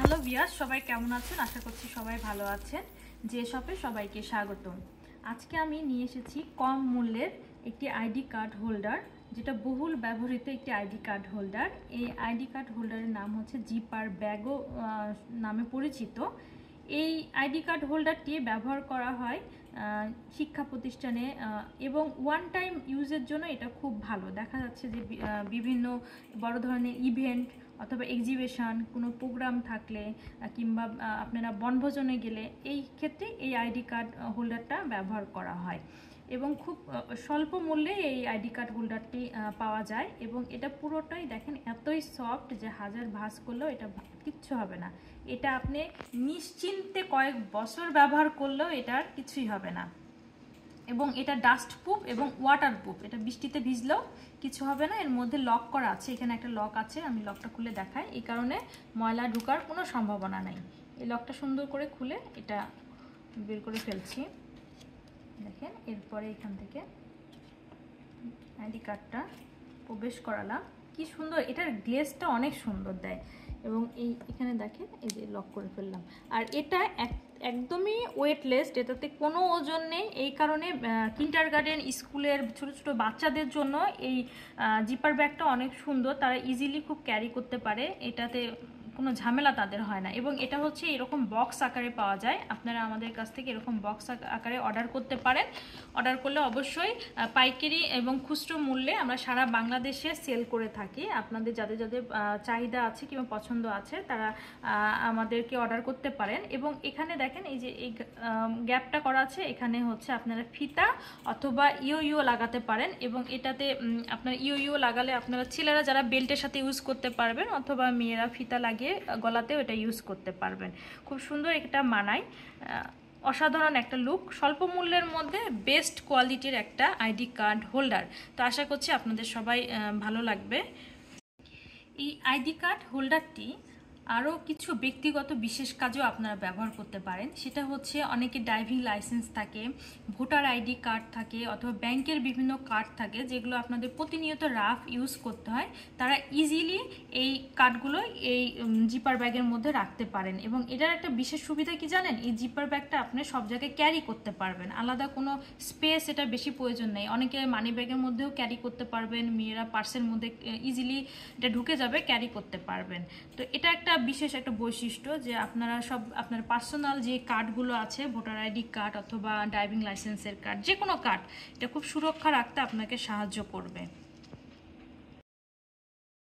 Hello viewers, সবাই কেমন আছেন? আশা করছি সবাই ভালো আছেন। যে শপে সবাইকে স্বাগতম। আজকে আমি নিয়ে এসেছি কম মূল্যের একটি আইডি কার্ড হোল্ডার, যেটা বহুল ব্যবহৃত একটি আইডি কার্ড হোল্ডার। এই আইডি কার্ড হোল্ডারের নাম হচ্ছে জিপার ব্যাগও নামে পরিচিত। এই আইডি কার্ড হোল্ডারটি ব্যবহার করা হয় শিক্ষা প্রতিষ্ঠানে এবং ওয়ান টাইম ইউজের জন্য এটা খুব ভালো। দেখা যাচ্ছে যে বিভিন্ন বড় ধরনের ইভেন্ট অথবা এক্সিবিশন, কোনো প্রোগ্রাম থাকলে কিংবা আপনারা বনভোজনে গেলে এই ক্ষেত্রে এই আইডি কার্ড হোল্ডারটা ব্যবহার করা হয় এবং খুব স্বল্প মূল্যে এই আইডি কার্ড হোল্ডারটি পাওয়া যায়। এবং এটা পুরোটাই দেখেন এতই সফট যে হাজার ভাঁজ করলেও এটা কিচ্ছু হবে না। এটা আপনি নিশ্চিন্তে কয়েক বছর ব্যবহার করলেও এটার কিছুই হবে না। এবং এটা ডাস্ট প্রুফ এবং ওয়াটার প্রুফ, এটা বৃষ্টিতে ভিজলেও কিছু হবে না। এর মধ্যে লক করা আছে, এখানে একটা লক আছে, আমি লকটা খুলে দেখাই। এই কারণে ময়লা ঢোকার কোনো সম্ভাবনা নেই। এই লকটা সুন্দর করে খুলে এটা বের করে ফেলছি, দেখেন। এরপরে এখান থেকে আইডি কার্ডটা প্রবেশ করালাম। কি সুন্দর, এটার গ্লেজটা অনেক সুন্দর দেয়। এবং এখানে দেখেন এই যে লক করে ফেললাম। আর এটা একদমই ওয়েটলেস, এটাতে কোনো ওজন নেই। এই কারণে কিন্ডারগার্টেন স্কুলের ছোট ছোট বাচ্চাদের জন্য এই জিপার ব্যাগটা অনেক সুন্দর, তারা ইজিলি খুব ক্যারি করতে পারে, এটাতে কোনো ঝামেলা তাদের হয় না। এবং এটা হচ্ছে এরকম বক্স আকারে পাওয়া যায়। আপনারা আমাদের কাছ থেকে এরকম বক্স আকারে অর্ডার করতে পারেন। অর্ডার করলে অবশ্যই পাইকারি এবং খুচরো মূল্যে আমরা সারা বাংলাদেশে সেল করে থাকি। আপনাদের যাদের যাদের চাহিদা আছে কিংবা পছন্দ আছে তারা আমাদেরকে অর্ডার করতে পারেন। এবং এখানে দেখেন এই যে এই গ্যাপটা করা আছে, এখানে হচ্ছে আপনারা ফিতা অথবা ইও লাগাতে পারেন। এবং এটাতে আপনার ইও লাগালে আপনারা ছেলেরা যারা বেল্টের সাথে ইউজ করতে পারবেন, অথবা মেয়েরা ফিতা লাগিয়ে গলাতেও এটা ইউজ করতে পারবেন। খুব সুন্দর এটা মানায়, অসাধারণ একটা লুক, স্বল্প মূল্যের মধ্যে বেস্ট কোয়ালিটির একটা আইডি কার্ড হোল্ডার। তো আশা করছি আপনাদের সবাই ভালো লাগবে। এই আইডি কার্ড হোল্ডারটি আরও কিছু ব্যক্তিগত বিশেষ কাজেও আপনারা ব্যবহার করতে পারেন। সেটা হচ্ছে অনেকে ড্রাইভিং লাইসেন্স থাকে, ভোটার আইডি কার্ড থাকে, অথবা ব্যাংকের বিভিন্ন কার্ড থাকে যেগুলো আপনাদের প্রতিনিয়ত রাফ ইউজ করতে হয়। তারা ইজিলি এই কার্ডগুলো এই জিপার ব্যাগের মধ্যে রাখতে পারেন। এবং এটার একটা বিশেষ সুবিধা কি জানেন, এই জিপার ব্যাগটা আপনি সব জায়গায় ক্যারি করতে পারবেন, আলাদা কোনো স্পেস এটা বেশি প্রয়োজন নেই। অনেকে মানি ব্যাগের মধ্যেও ক্যারি করতে পারবেন, মেয়েরা পার্সের মধ্যে ইজিলি এটা ঢুকে যাবে, ক্যারি করতে পারবেন। তো এটা একটা বিশেষ একটা বৈশিষ্ট্য যে আপনারা সব আপনার পার্সোনাল যে কার্ডগুলো আছে, ভোটার আইডি কার্ড অথবা ড্রাইভিং লাইসেন্সের কার্ড, যে কোনো কার্ড, এটা খুব সুরক্ষা রাখতে আপনাকে সাহায্য করবে।